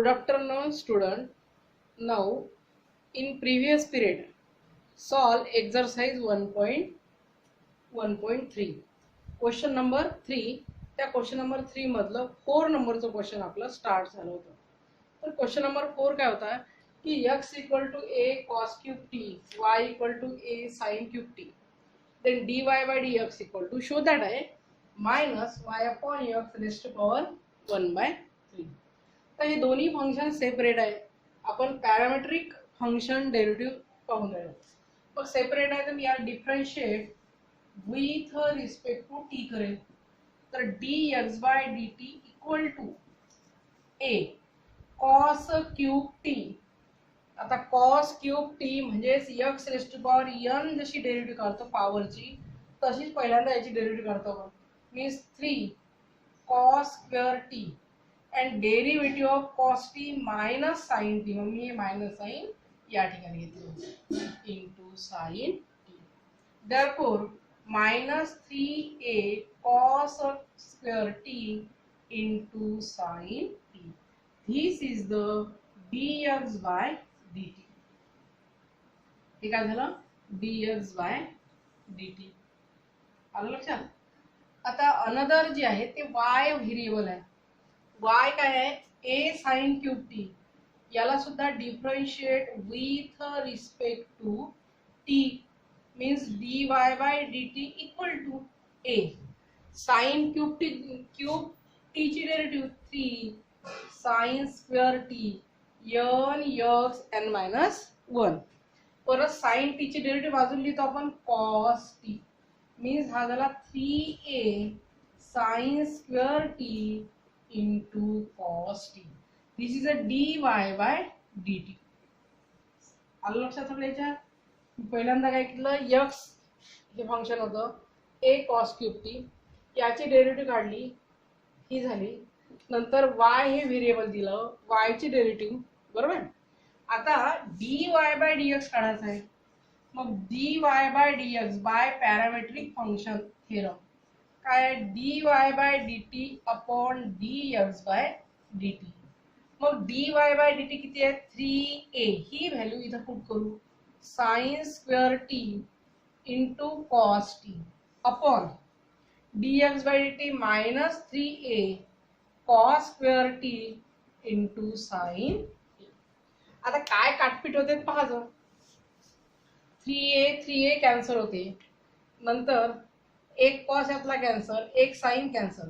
Good afternoon, student. Now, in previous period, solve exercise 1.1.3. Question number 3. त्या question number 3 मधलं 4 नंबरचं question आपलं start झालं होतं. तर क्वेश्चन नंबर 4 काय होता की x equal to a cos cube t, y equal to a sin cube t. Then dy by dx equal to show that आहे minus y upon x raised to power 1/3. तर हे दोन्ही function separate आहे. आपण parametric function derivative पाहून राहिलो. मग separate आहे तर मी याला differentiate with respect to t करेल. तर dx by dt equal to a cos cube t. आता cos क्यूब t म्हणजेच x raise to power n जशी डेरिव्हेटिव्ह काढतो पॉवरची तशीच पहिल्यांदा याची डेरिव्हेटिव्ह काढतो आपण. Means 3 cos square t and derivative of cos t minus sin t. मग मी मायनस साइन या ठिकाणी घेतलं into sin t. Therefore minus 3a cos square t into sin t. This is the dx by dt. हे काय झालं dx by dt. आलं लक्षात. आता अनदर जे आहे ते y व्हेरिएबल आहे. y काय आहे a sin क्यूब t. याला सुद्धा differentiate with respect to t. Means dy by dt equal to a sin cube t ची derivative 3 sin square t n x n minus 1. परत sin t ची derivative बाजूला लिहितो आपण cos t. मीन्स हा झाला 3a sin square t into cos t. This is a dy by dt. आलं लक्षात आपल्या याच्यात. पहिल्यांदा काय केलं x हे फंक्शन होतं a cos क्यूब t. याची डेरिव्हेटिव्ह काढली ही झाली. नंतर y हे व्हेरिएबल दिलं y ची डेरिव्हेटिव्ह बरोबर. आता dy by dx काढायचं आहे. मग dy by dx by parametric function theorem काय dy by dt upon dx by dt. मग dy by dt किती आहे 3a. ही व्हॅल्यू इथं पुट करू sin square t into cos t upon dx by dt minus 3a cos square t into sin t. आता काय काटपीट होते पाहायचं. 3a cancel होते. नंतर एक कॉस यातला कॅन्सल एक साइन कॅन्सल.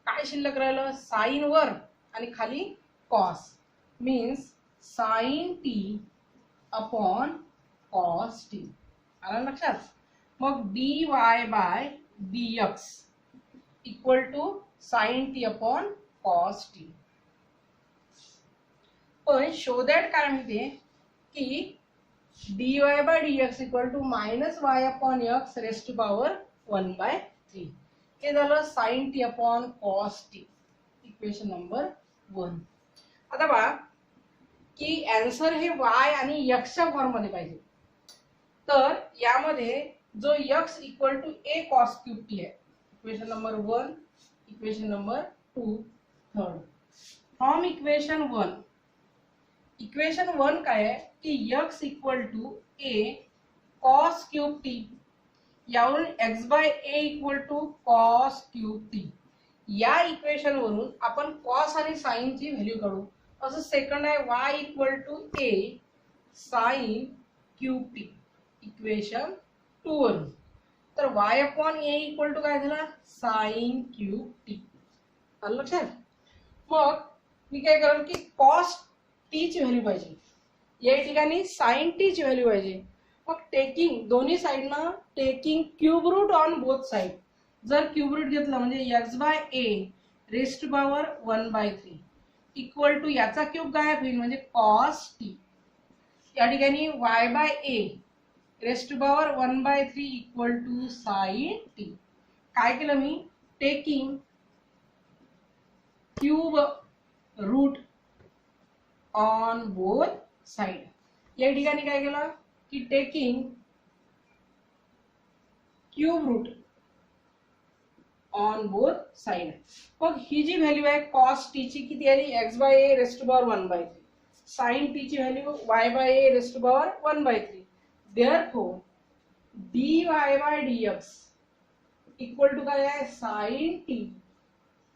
काय शिल्लक राहिलं साइन वर आणि खाली cos. Means sine T upon cos t. आलं लक्षात. मग dy bye dx equal to sine T upon cos t. पण शो दॅट काय म्हणते की dy by dx equal to minus y upon x raise to power 1/3. हे झालं sin t अपॉन cos t. Equation number 1. आता बघा की आन्सर हे y आणि x च्या फॉर्म मध्ये पाहिजे. तर यामध्ये जो x equal to a cos cube t आहे. Equation number 1 equation number 2 third. From equation 1 equation 1 काय आहे की x equal to a cos cube t यावरून x by a equal to cos cube t. या इक्वेशन वरून आपण cos आणि sin ची व्हॅल्यू काढू. असं सेकंड आहे y equal to a sin cube t equation 2 वरून. तर y upon a equal to काय झाला sin क्यूब t. आलं लक्षात. मग मी काय करेल की cos t ची व्हॅल्यू पाहिजे. या ठिकाणी sin t ची व्हॅल्यू पाहिजे. मग टेकिंग दोन्ही साइडना taking cube root on both side. जर क्यूब रूट घेतला म्हणजे x by a raise to power 1/3 equal to याचा क्यूब गायब होईल म्हणजे cos t. या ठिकाणी y by a raise to power 1/3 equal to sin t. काय केलं मी taking cube root on both side. या ठिकाणी काय केलं की taking cube root on both side. मग ही जी व्हॅल्यू आहे कॉस टी ची किती आली X by A raised to power 1/3. Sine T ची value Y by A raised to power 1/3. Therefore D Y by D X equal to काय आहे sine T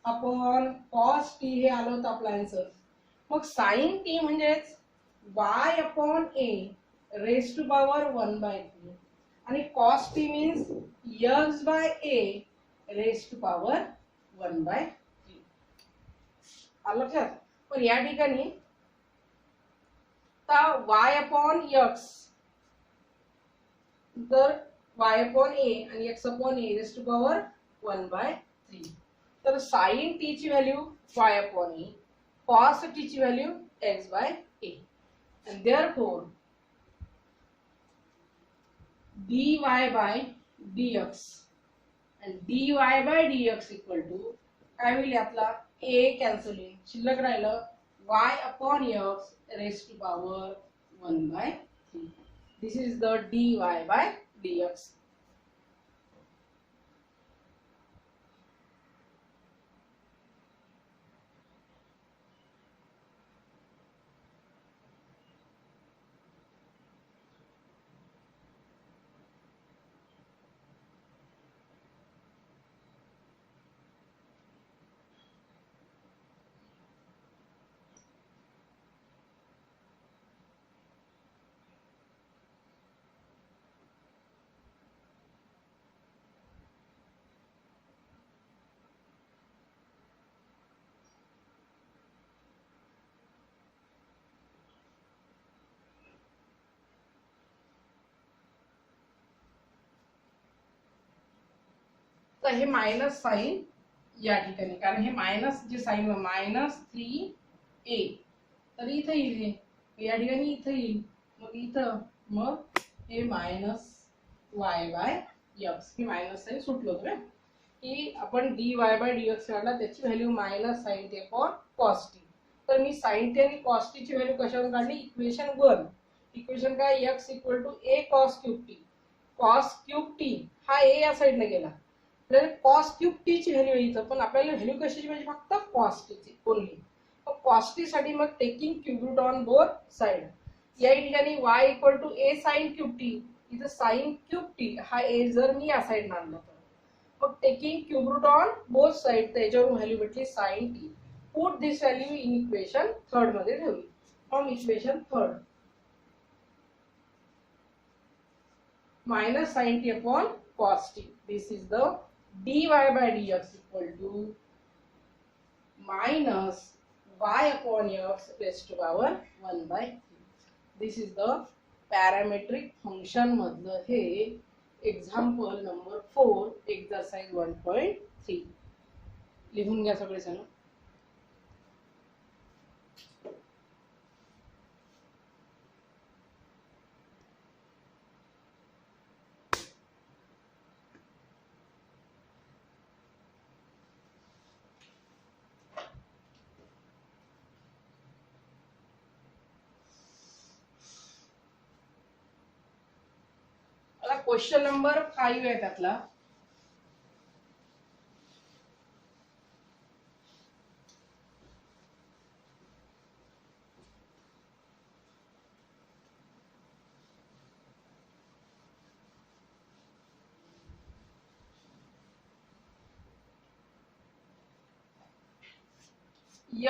upon cos T. हे आलं होतं आपलं आन्सर. मग साइन टी म्हणजेच Y upon A raised to power 1/3 आणि cos T means X by A raised to power 1/3. आलं लक्षात. पण या ठिकाणी वाय अपॉन एक्स तर वाय अपॉन ए आणि x upon A raised to power 1/3. तर साइन टी ची value y upon a, cos T ची value x by a. and therefore dy by dx and dy by dx equal to काय होईल आपला a cancel होईल, शिल्लक राहिलं y upon x raised to power 1/3. this is the dy by dx. तर हे minus sign या ठिकाणी, कारण हे मायनस जे साइन -3a तर इथे येईल, हे या ठिकाणी इथे येईल, मग इथं मग हे मायनस वाय बाय एक्स. ही मायनस साइन सुटलो होतं की आपण d Y by D x काढला, त्याची value minus sine T upon cos t. तर मी साइन टी आणि कॉस टी ची व्हॅल्यू कशावरून काढली इक्वेशन 1. इक्वेशन काय x equal to a cos cube t. Cos cube t हा ए या साइडने गेला, कॉस क्यूब टी ची व्हॅल्यू इथं, पण आपल्याला व्हॅल्यू कशाची पाहिजे फक्त कॉस टी ची ओनली. मग कॉस टी साठी मग taking cube root on both side. या ठिकाणी y equal to a sine cube t, इथं साइन क्यूब टी हा ए जर मी या साइड आणला तर मग taking cube root on both side, तर याच्यावरून व्हॅल्यू भेटली sine t. Put this value in equation 3 मध्ये ठेवली. From equation 3 minus sin t upon cos t. This is the dy by dx equal to minus y upon x raised to power 1/3. This is the parametric function मधलं हे example number 4 exercise 1.3. लिहून घ्या सगळे जण. Question number 5 आहे त्यातला.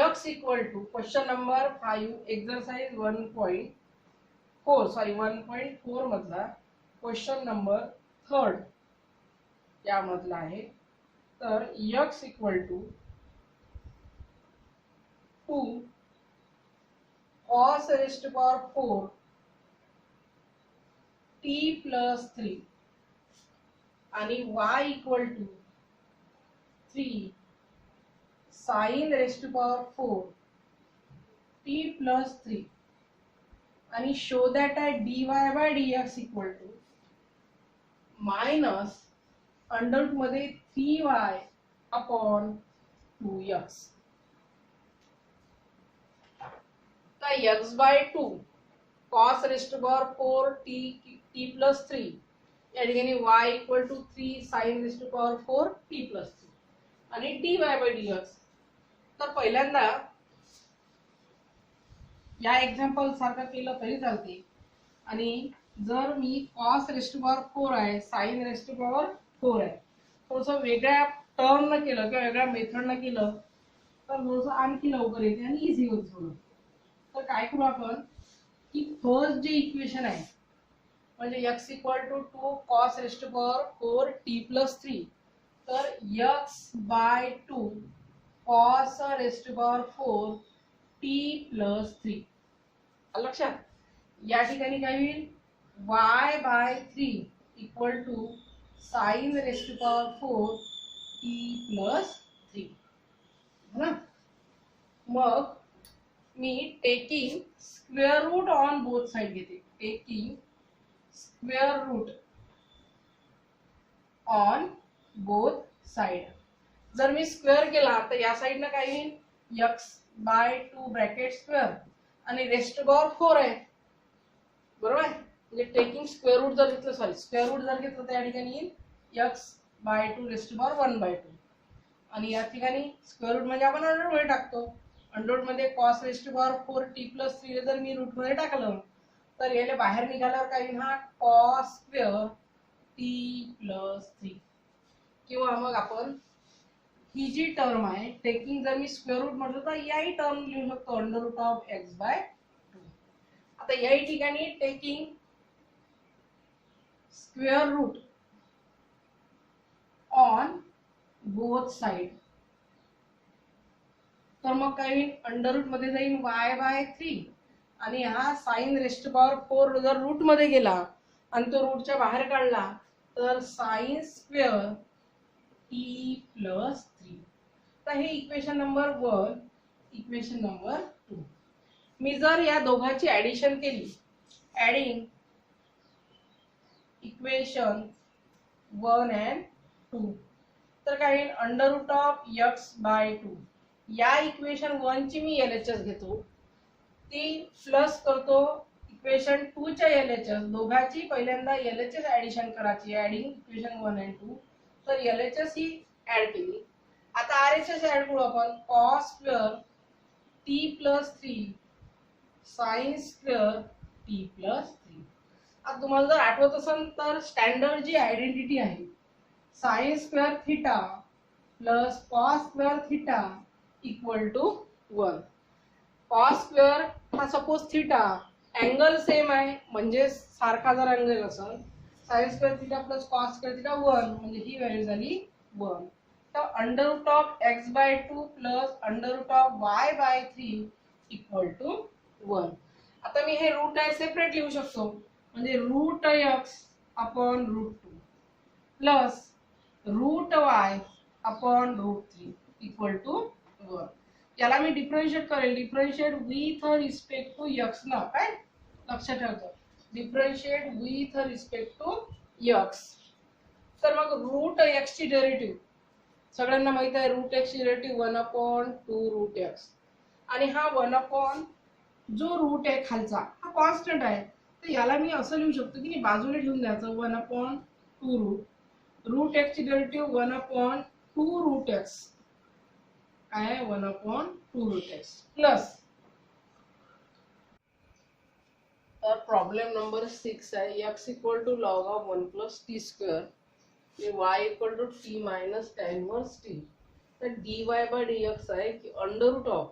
x equal to question number 5 exercise 1.4 मधला question number 3 यामधला आहे. तर x equal to 2 cos raised to power 4 t plus 3 आणि y equal to 3 sin raised to power 4 t plus 3 आणि show that dy by dx equal to minus under root मध्ये 3y upon 2x. तर x by 2 cos raised to power 4 t plus 3 या ठिकाणी y equal to 3 sin raised to power 4 t plus 3. आणि dy bye dx. तर पहिल्यांदा या example सारखं केलं तरी चालते. आणि जर मी कॉस रेस्ट पॉवर 4 आहे, साइन रेस्ट पॉवर 4 आहे, थोडंसं वेगळ्या टर्म न केलं किंवा वेगळ्या मेथड न केलं तर थोडंसं आणखी लवकर येते आणि इझी होते थोडं. तर काय करू आपण की फर्स्ट जे इक्वेशन आहे म्हणजे x equal to 2 cos raised power 4 t plus 3, तर x bye 2 cos raised power 4 t plus 3. लक्षात या ठिकाणी काय होईल y bye 3 equal to sine raised power 4 t plus 3 है ना. मग मी taking square root on both side घेते. Taking square root on both side. जर मी स्क्वेअर केला तर या साइडनं काय येईल x बाय 2 ब्रॅकेट स्क्वेअर आणि रेस्ट पॉवर 4 आहे, बरोबर आहे. म्हणजे टेकिंग स्क्वेअर रूट जर घेतलं, सॉरी स्क्वेअर रूट जर घेतलं तर या ठिकाणी येईल x bye 2 raised power 1 by 2. आणि या ठिकाणी स्क्वेअर रूट म्हणजे आपण अंडर मध्ये टाकतो. अंडर रूट मध्ये cos raised power 4 t plus 3 जर मी रूट मध्ये टाकलं तर याला बाहेर निघाल्यावर काय येईल हा कॉस स्क्वेअर t प्लस 3. किंवा मग आपण ही जी टर्म आहे टेकिंग जर मी स्क्वेअर रूट म्हटलं तर याही टर्म लिहू शकतो under root of x bye 2. आता याही ठिकाणी taking square root on both side, तर मग काय होईल अंडर रूट मध्ये जाईल y बाय 3 आणि हा साइन रेस्ट पॉवर 4 जर रूट मध्ये गेला आणि तो रूटच्या बाहेर काढला तर साइन स्क्वेअर t प्लस 3. तर हे इक्वेशन नंबर 1. Equation number 2. मी जर या दोघांची ऍडिशन केली, ऍडिंग इक्वेशन 1 and 2, तर काय होईल under root of x bye 2. या इक्वेशन 1 ची मी LHS घेतो, ती प्लस करतो इक्वेशन 2 च्या LHS. दोघांची पहिल्यांदा LHS ऍडिशन करायची, ऍडिंग इक्वेशन 1 and 2. तर LHS ही ऍड केली. आता RHS ऍड करू आपण. Cos square t plus 3 sine square t plus 3. आता तुम्हाला जर आठवत असेल तर स्टँडर्ड जी आयडेंटिटी आहे sine square theta plus cos square theta equal to 1. Cos square हा सपोज थीटा अँगल सेम आहे म्हणजे सारखा जर अँगल असेल, sine square theta plus cos square theta 1 म्हणजे ही व्हॅल्यू झाली 1. तर under root of x bye 2 plus under root of y bye 3 equal to 1. आता मी हे रूट आहे सेपरेट लिहू शकतो म्हणजे root x upon root 2 plus root y upon root 3 equal to 1. याला मी डिफरन्शिएट करेल, differentiate with respect to x ना. काय लक्षात ठेवायचं, differentiate with respect to x. तर मग रूट x ची डेरिव्हेटिव्ह सगळ्यांना माहित आहे, रूट x ची डेरिव्हेटिव्ह 1 अपॉन 2 रूट x. आणि हा 1 अपॉन जो रूट आहे खालचा हा कॉन्स्टंट आहे, तर याला मी असं लिहू शकतो की बाजूला ठेवून द्यायचं 1 अपॉन 2 रूट x ची डेरिव्हेटिव्ह 1 अपॉन 2 रूट x काय आहे 1 अपॉन 2 रूट x प्लस. तर प्रॉब्लेम नंबर 6 आहे x equal to log of 1 plus T square y equal to t minus tan inverse t. तर dy बाय dx आहे की under root of,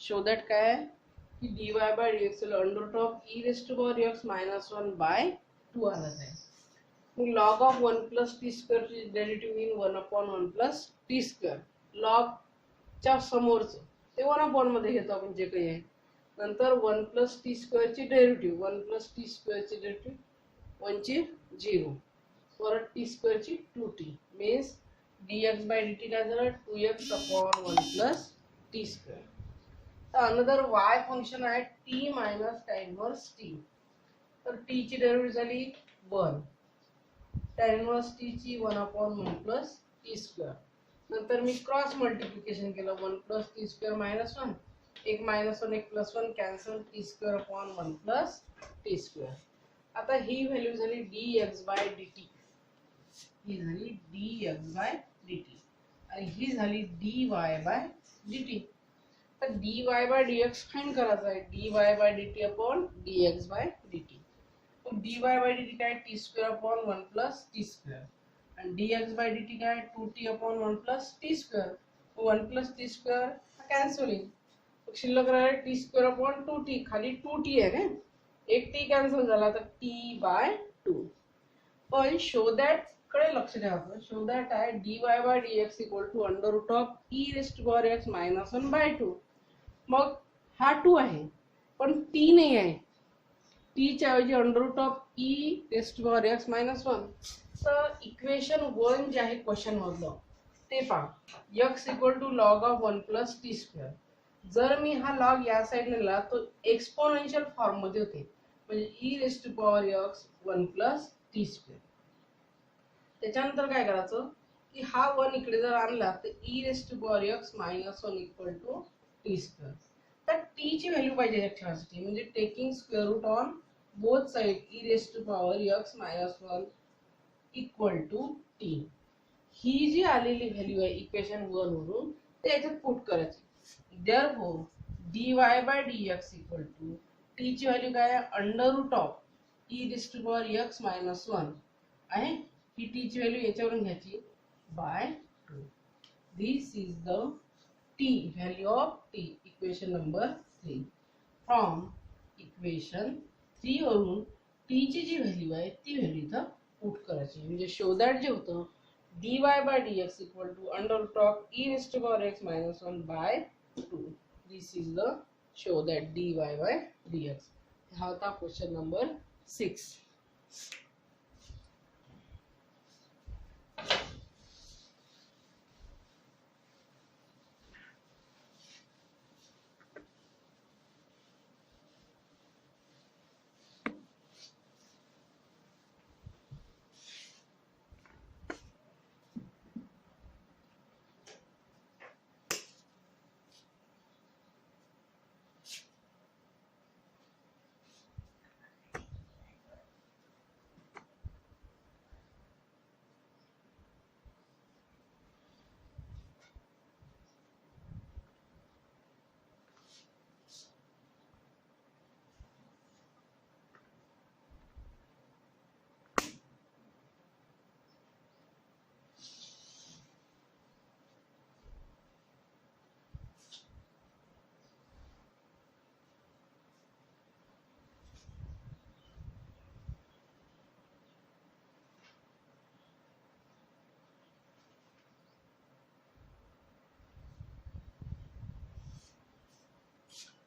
show that काय आहे की dy bye dx under root of e raised to power x minus 1 by 2 आलं आहे. मग log of 1 plus T square ची derivative in 1 upon 1 plus T square. Log च्या समोरचं ते 1 अपॉन मध्ये घेतो आपण जे काही आहे. नंतर 1 प्लस टी स्क्वेअर ची डेरिव्हेटिव्ह, 1 प्लस टी स्क्वेअर ची डेरिव्हेटिव्ह 1 ची 0 परत टी स्क्वेअर ची 2t means dx by dt काय झालं 2x upon 1 plus T square. तर अनदर y फंक्शन आहे t minus tan inverse t. तर t ची डेरिव्हेटिव्ह झाली 1, tan इनवर्स t ची 1 अपॉन 1 प्लस टी स्क्वेअर. नंतर मी क्रॉस मल्टिप्लिकेशन केलं 1 प्लस टी स्क्वेअर मायनस 1, एक मायनस 1 एक plus 1 cancel, t square upon 1 plus T square. आता ही व्हॅल्यू झाली dx बाय dt, ही झाली dx बाय dt. आणि ही झाली dy बाय dt. तर dy बाय dx फाइंड करायचं आहे, dy by dt upon dx by dt. मग dy बाय dt काय t square upon 1 plus t square आणि dx बाय dt काय 2t upon 1 plus t square. 1 plus t square cancel होईल, शिल्लक राहील t square upon 2t. खाली 2t आहे ना, एक t कॅन्सल झाला तर t बाय 2. पण शो दॅट कडे लक्ष द्यावं. शो दॅट आहे dy bye dx equal to under root of e raised to power x minus 1 by 2. मग हा 2 आहे पण t नाही आहे, t च्या ऐवजी under root of e raised to power x minus 1. तर इक्वेशन 1 जे आहे क्वेश्चन मधलं ते पहा, x equal to log of 1 plus T square. जर मी हा लॉग या साइड नेला तो एक्सपोनेन्शियल फॉर्म मध्ये होते, म्हणजे e raised to power x 1 plus T square. त्याच्यानंतर काय करायचं की हा 1 इकडे जर आणला तर e raised to power x minus 1 equal to T square. तर t ची व्हॅल्यू पाहिजे ठेवायसाठी, म्हणजे taking square root on both side e raised to power x minus 1 equal to T. ही जी आलेली व्हॅल्यू आहे इक्वेशन 1 वरून ते याच्यात पुट करायची. Therefore dy bye dx equal to t ची व्हॅल्यू काय आहे under root of e raised to power x minus 1 आहे. ही टी ची व्हॅल्यू याच्यावरून घ्यायची by 2. This is the t value of t, equation number 3. From equation 3 वरून T ची जी व्हॅल्यू आहे ती व्हॅल्यू इथं पुट करायची. म्हणजे शो दॅट जे होतं dy bye dx equal to under root of e raised to power x minus 1 by 2. This is the show that dy bye dx. हा होता क्वेश्चन नंबर 6.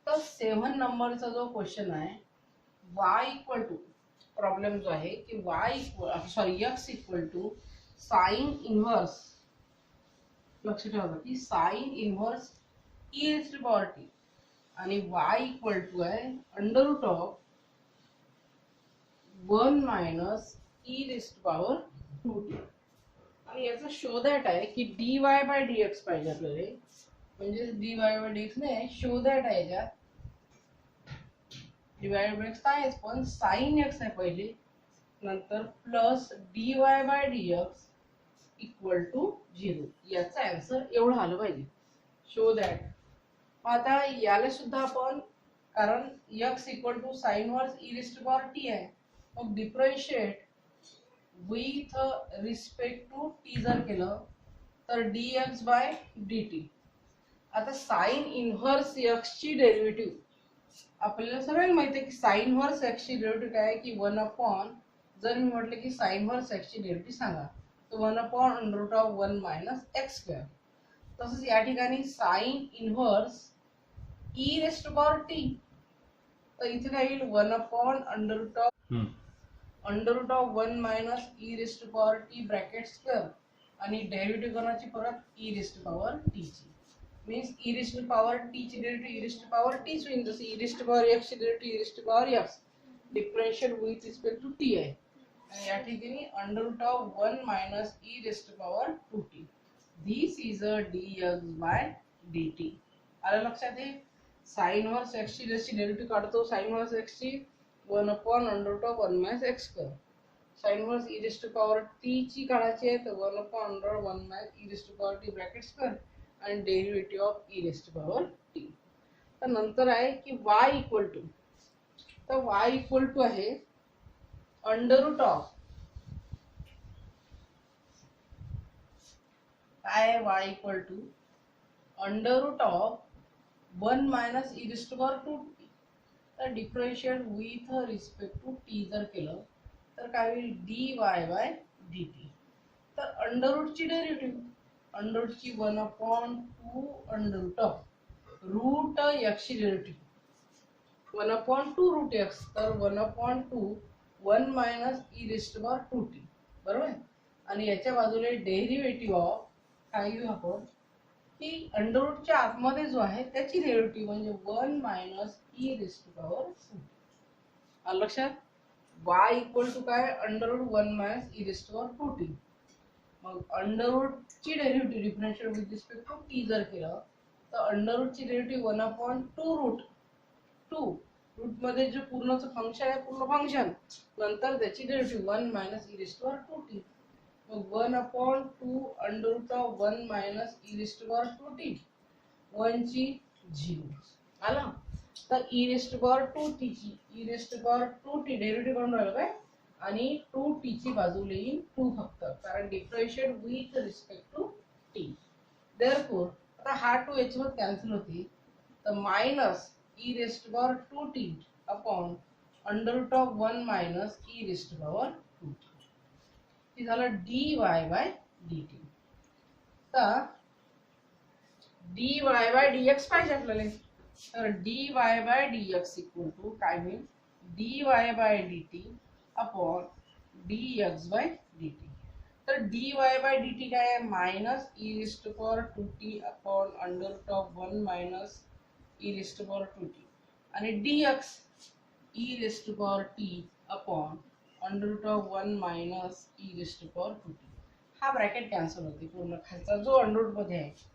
तर 7 नंबरचा जो क्वेश्चन आहे y इक्वल टू, प्रॉब्लेम जो आहे की x equal to sine inverse, लक्ष ठेवा की sine inverse e raised to power t आणि y इक्वल टू आहे under root of 1 minus e raised to power 2t. आणि याचा शो दॅट आहे की dy बाय dx पाहिजे आपल्याला, म्हणजे dy बाय dx नाही, शो दॅट आहे याच्यात डिवाइड बाय x आहेच पण साइन x आहे पहिले, नंतर plus dy bye dx equal to 0. याचा आन्सर एवढा आलं पाहिजे. Show that. आता याला सुद्धा आपण, कारण x इक्वल टू साइन वर्स e raised to power t आहे, मग differentiate with respect to t जर केलं तर dx बाय dt. आता साइन इनव्हर्स x ची डेरिव्हेटिव्ह आपल्याला सगळ्यांना माहिती आहे की साइन वर्स x ची डेरिव्हेटिव्ह काय आहे की 1 अपॉन, जर मी म्हटलं की साइन वर्स x ची डेरिव्हेटिव्ह सांगा तर 1 upon under root of 1 minus x square. तसंच या ठिकाणी sine inverse e raised to power t, तर इथे काय येईल 1 upon under root of 1 minus e raised to power t bracket square आणि डेरिव्हेटिव्ह करण्याची परत e raised to power t ची. Means e raised to power t ची derivative e raised to power t होईल, जसे e raised to power x ची derivative e raised to power x, differential with respect to t आहे. आणि या ठिकाणी under root of 1 minus e raised to power 2t. This is a dx by dt. आलं लक्षात? आहे sign वर्स x ची डेरिव्हेटिव्ह काढतो, साइन वर्स x ची 1 upon under root of 1 minus x square. Sine inverse E race to power T ची काढायची आहे तर 1/√1 minus E race to power T bracket square आणि derivative of E race to power T. तर नंतर आहे की y इक्वल टू, तर y इक्वल टू आहे अंडर रूट ऑफ, काय y equal to under root of 1 minus E race to power 2t. तर differentiate with respect to T जर केलं तर काय होईल dy बाय dt. तर अंडर रूटची डेरिव्हेटिव्ह, अंडर रूटची 1/2 under root of root x ची डेरिव्हेटिव्ह 1/2 रूट x, तर 1/2 1 minus E race to power 2t बरोबर आहे. आणि याच्या बाजूला डेरिव्हेटिव्ह ऑफ काय घेऊ आपण की अंडर रूटच्या आतमध्ये जो आहे त्याची डेरिव्हेटिव्ह म्हणजे 1 minus E race to power 2t. लक्षात y इक्वल टू काय under root 1 minus E race to power 2t. मग अंडर रूटची derivative differentiate with respect to T जर केलं तर अंडर रूटची डेरिव्हेटिव्ह 1/2 रूट 2 रूट मध्ये जे पूर्णचं फंक्शन आहे पूर्ण फंक्शन नंतर त्याची derivative 1 minus E race to power 2t. मग 1/2 under root of 1 minus E race to power 2t 1 ची 0 आला. तर E race to power 2t ची e race to power 2t derivative करून राहिलो काय आणि 2t ची बाजूला येईल 2 फक्त कारण differentiate with respect to t. Therefore आता हा 2 याच्यावर कॅन्सल होते तर minus E race to power 2t upon under root of 1 minus E race to power 2t. हे झालं dy बाय dt. तर dy बाय dx पाहिजे आपल्याला, तर dy bye dx equal to काय होईल dy by dt upon dx by dt. तर dy by dt काय आहे minus E race to power 2t upon under root of 1 minus E race to power 2t आणि dx e race to power t upon under root of 1 minus E race to power 2t. हा bracket cancel होते पूर्ण खालचा जो under root मध्ये आहे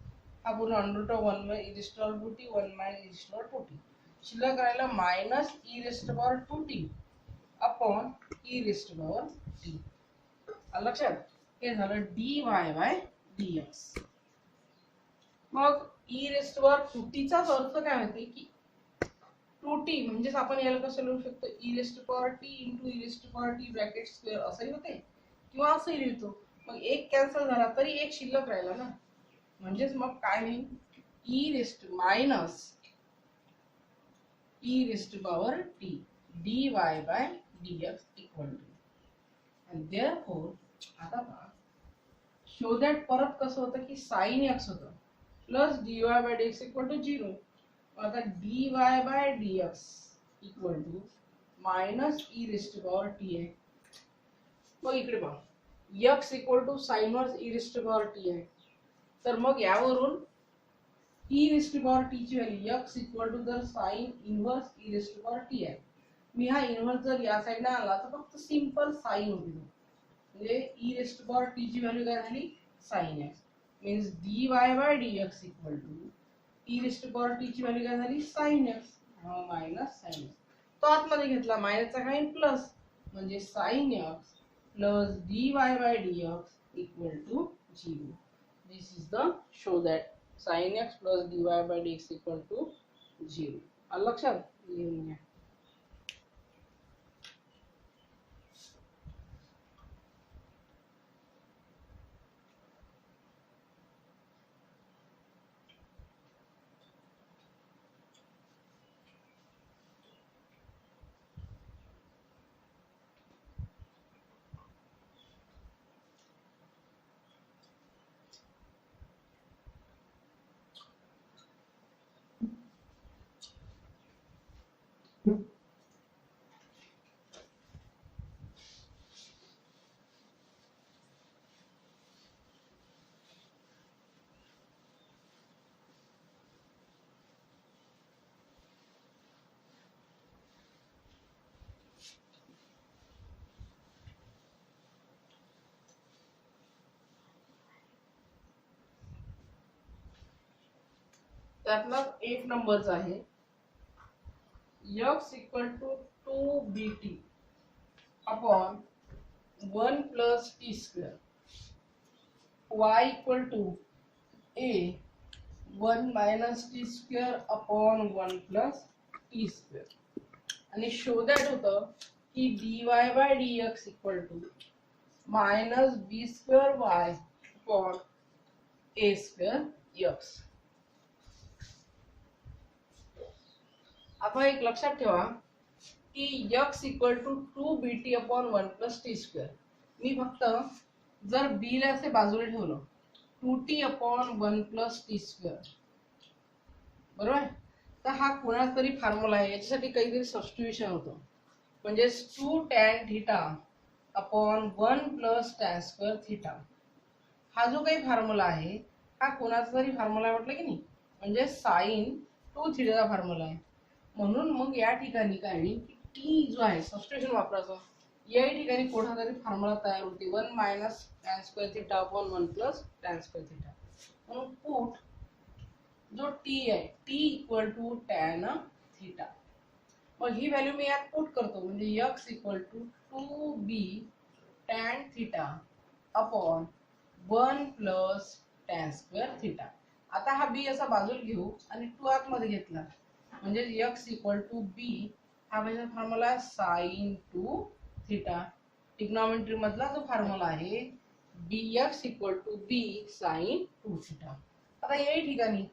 हा पूर्ण under root of 1 minus E race to power 2t 1 minus E race to power 2t शिल्लक राहिला minus E race to power 2t upon e race to power t. लक्षात हे झालं dy बाय dx. मग e race to power 2t चाच अर्थ काय होते की 2t म्हणजेच आपण याला कसं लिहू शकतो e race to power t into e race to power t bracket square असंही होते किंवा असंही लिहितो. मग एक कॅन्सल झाला तरी एक शिल्लक राहिला ना म्हणजेच मग काय होईल e race to minus E race to power t dy bye dx equal to आणि देअरफॉर आता पहा शो दॅट परत कसं होतं की साइन x होतं plus dy bye dx equal to 0. आता dy bye dx equal to minus E race to power t आहे. मग इकडे पहा x equal to sine inverse E race to power t आहे तर मग यावरून e race to power t ची व्हॅल्यू x इक्वल टू जर sine inverse E race to power t आहे मी हा इनवर्स जर या साइडने आला तर फक्त सिंपल साइन होईल म्हणजे e race to power t ची व्हॅल्यू काय झाली sine x means dy bye dx equal to e race to power t ची व्हॅल्यू काय झाली sine x minus sine x. तो आतमध्ये घेतला मायनसचा काय प्लस म्हणजे sine x plus dy bye dx equal to 0. This is the show that sine x plus dy bye dx equal to 0. लक्षात लिहून घ्या. त्यातला एक नंबरचा आहे x equal to 2bt upon 1 plus t square, y equal to a 1 minus t square upon 1 plus t square. आणि show that होतं की dy by dx equal to minus b square y upon a square x. आता एक लक्षात ठेवा की x equal to 2bt upon 1 plus t square. मी फक्त जर b ला असे बाजूला ठेवलं 2t upon 1 plus t square, बरोबर. तर हा कोणाचा तरी फॉर्म्युला आहे, याच्यासाठी काहीतरी सबस्टिट्यूशन होतं. म्हणजे 2 tan theta upon 1 plus tan square theta. हा जो काही फॉर्म्युला आहे हा कोणाचा तरी फॉर्म्युला म्हटलं की नाही, म्हणजे साइन 2 थीटाचा फॉर्म्युला आहे. म्हणून मग या ठिकाणी काय होईल की टी जो आहे सबस्टिट्यूशन वापरायचं, या ठिकाणी कोणता तरी फॉर्म्युला तयार होते 1 minus tan square theta upon 1 plus tan square theta. म्हणून पुट जो टी आहे t equal to tan theta. मग ही व्हॅल्यू मी यात पुट करतो, म्हणजे x equal to 2b tan theta upon 1 plus tan square theta. आता हा b असा बाजूला घेऊ आणि 2 आतमध्ये घेतला, म्हणजे x इक्वल टू b हा म्हणजे फॉर्म्युला साइन 2 थीटा. ट्रिग्नॉमेट्री मधला जो फॉर्म्युला आहे bx equal to b sine 2 theta. आता या ठिकाणी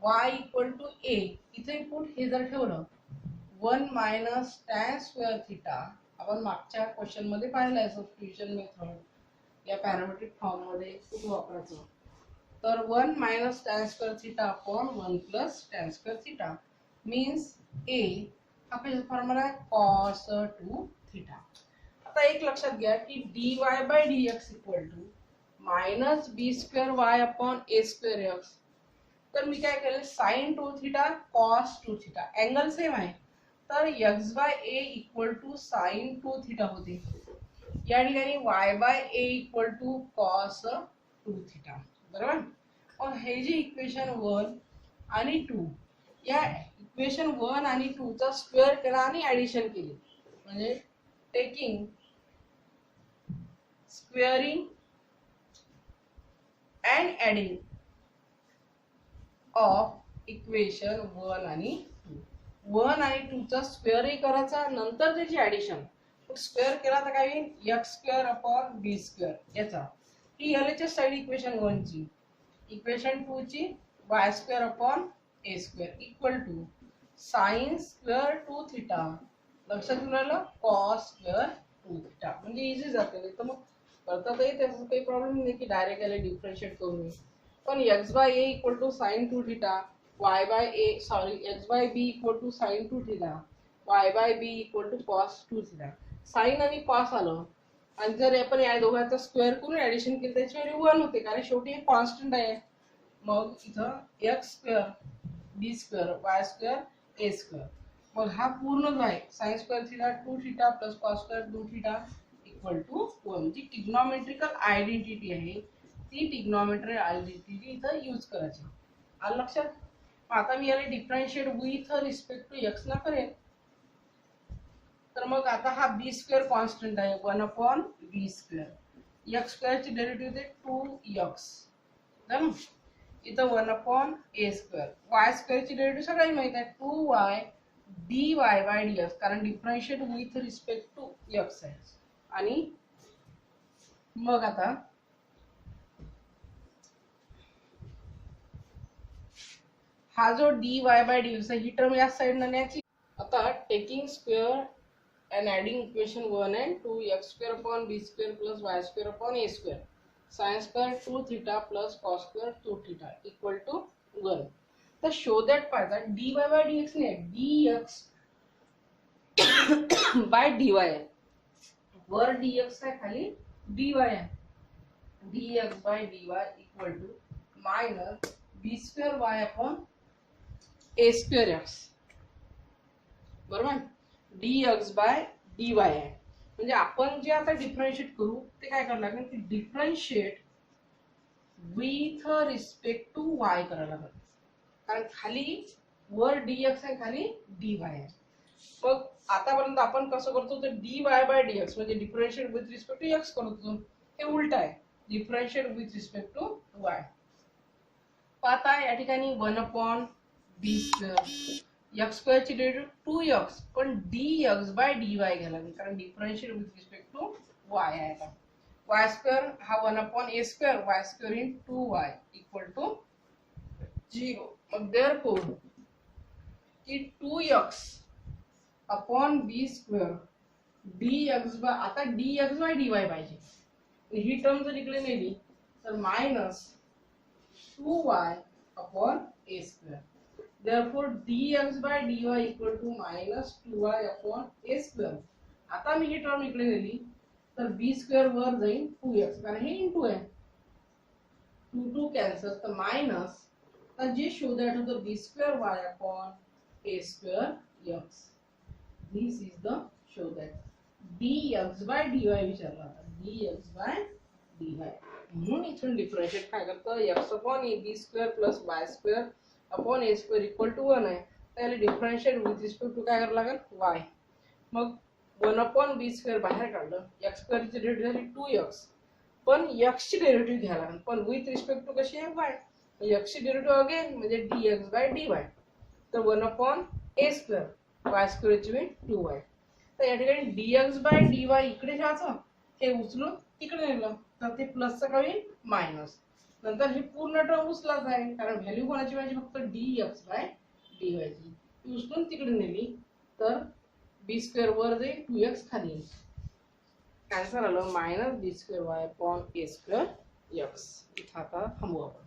y इक्वल टू a, इथे पुट हे जर ठेवलं 1 मायनस टॅन स्क्वेअर थीटा, आपण मागच्या क्वेश्चन मध्ये पाहिलंय सबस्टिट्यूशन मेथड या पॅरामेट्रिक फॉर्म मध्ये कुठे वापरायचं. तर 1 minus tan square theta upon 1 plus tan square theta means a हा फॉर्म्युला आहे कॉस 2 थीटा. आता एक लक्षात घ्या की dy bye dx equal to minus b square y upon a square x. तर मी काय केलं sine 2 theta cos 2 theta, angle same आहे, तर x by a equal to sine 2 theta होते. या ठिकाणी y by a equal to cos 2 theta, बरोबर. मग हे जे इक्वेशन 1 आणि 2, या इक्वेशन 1 आणि 2 चा स्क्वेअर केला आणि ऍडिशन केली, म्हणजे taking squaring and adding of equation 1 आणि 2. 1 आणि 2 चा स्क्वेअरही करायचा, नंतर त्याची ऍडिशन. स्क्वेअर केला तर काय होईल x square upon b square. याचा ही एलएचएस साइड इक्वेशन 1 ची, इक्वेशन 2 ची y square upon a square equal to sine square 2 theta, लक्षात ठेवलं कॉस स्क्वेअर 2 थीटा. म्हणजे इझी जाते. तर मग करतातही त्याचा काही प्रॉब्लेम नाही की डायरेक्ट याला डिफरन्शिएट करून. पण x by a equal to sine 2 theta, y by a sorry x by b equal to sine 2 theta, y by b equal to cos 2 theta. Sine आणि कॉस आलं आणि जर आपण या दोघांचा स्क्वेअर करून ऍडिशन केलं त्याची व्हॅल्यू 1 होते, कारण शेवटी एक कॉन्स्टंट आहे. मग इथं x square B square Y square A square. मग हा पूर्ण जो आहे साइन स्क्वेअर थीटा 2 थीटा plus cos square 2 theta equal to 1. जी ट्रिग्नॉमेट्रिकल आयडेंटिटी आहे ती ट्रिग्नॉमेट्रिक आयडेंटिटी इथं यूज करायची. आलं लक्षात. आता मी याला differentiate with respect to x ना करेन. तर मग आता हा बी स्क्वेअर कॉन्स्टंट आहे 1 upon b square, x square ची डेरिव्हेटिव्ह होते 2x, डन. इथं 1 upon a square, Y square ची डेरिव्हेटिव्ह सगळ्यांना माहित आहे 2y dy बाय dx, कारण differentiate with respect to x आहे. आणि मग आता हा जो dy बाय dx ही टर्म या साइड ने न्यायची. आता taking square and adding equation 1 and 2 x square upon b square plus y square upon a square sin square 2 theta plus cos square 2 theta equal to 1. तर show that पाहिजे dy by dx ने dx by dy आहे, वर dx आहे खाली dy आहे. dx by dy equal to minus b square y upon a square x, बरोबर. dx by dy आहे. म्हणजे आपण जे आता डिफरन्शिएट करू ते काय करायला लागेल की differentiate with respect to y करायला लागेल, कारण खाली वर dx आहे खाली dy आहे. मग आतापर्यंत आपण कसं करतो तर dy बाय dx म्हणजे differentiate with respect to x करतो. हे उलट आहे, differentiate with respect to y. आता या ठिकाणी 1/b², x स्क्वेअरची डेरिव्हेटिव्ह 2x, पण dx बाय dy घ्यायला लागेल कारण differentiate with respect to y आहे. आता y² हा 1/a², y² in 2y equal to 0. मग देअरफॉर की 2x अपॉन b² dx बाय, आता dx बाय dy पाहिजे. ही टर्म जर इकडे नेली तर मायनस 2y अपॉन a². therefore dx by dy equal to minus 2y upon a². आता मी ही टर्म इकडे नेली तर b² वर जाईल 2x कारण हे इनटू आहे. 2 कॅन्सल तर मायनस, तर जे शो दॅट होतं b² y upon a² x. this is the show that dx by dy विचारला होता, dx by dy. म्हणून इथून डिफरन्शिएट काय करतं, x अपॉन b² प्लस y² अपॉन a² इक्वल टू 1 आहे. त्याला डिफरन्शिएट विथ रिस्पेक्ट टू काय करावं लागेल, y. मग 1/b² बाहेर काढलं, x² ची डेरिव्हेटिव्ह झाली 2x, पण x ची डेरिव्हेटिव्ह घ्यायला लागेल, पण विथ रिस्पेक्ट टू कशी आहे, y. x ची डेरिव्हेटिव्ह अगेन म्हणजे dx बाय dy. तर 1/a², y² ची वेळ 2y. तर या ठिकाणी dx बाय dy इकडे घ्यायचं, हे उचलून तिकडे नेलं तर ते प्लसचं काय होईल, मायनस. नंतर हे पूर्ण टर्म उचलाच आहे कारण व्हॅल्यू कोणाची पाहिजे, फक्त dx बाय dy ची. उचलून तिकडे नेली तर b² वर जाईल, 2x खाली येईल. आन्सर आलं minus b² y upon a² x. इथं आता थांबू आपण.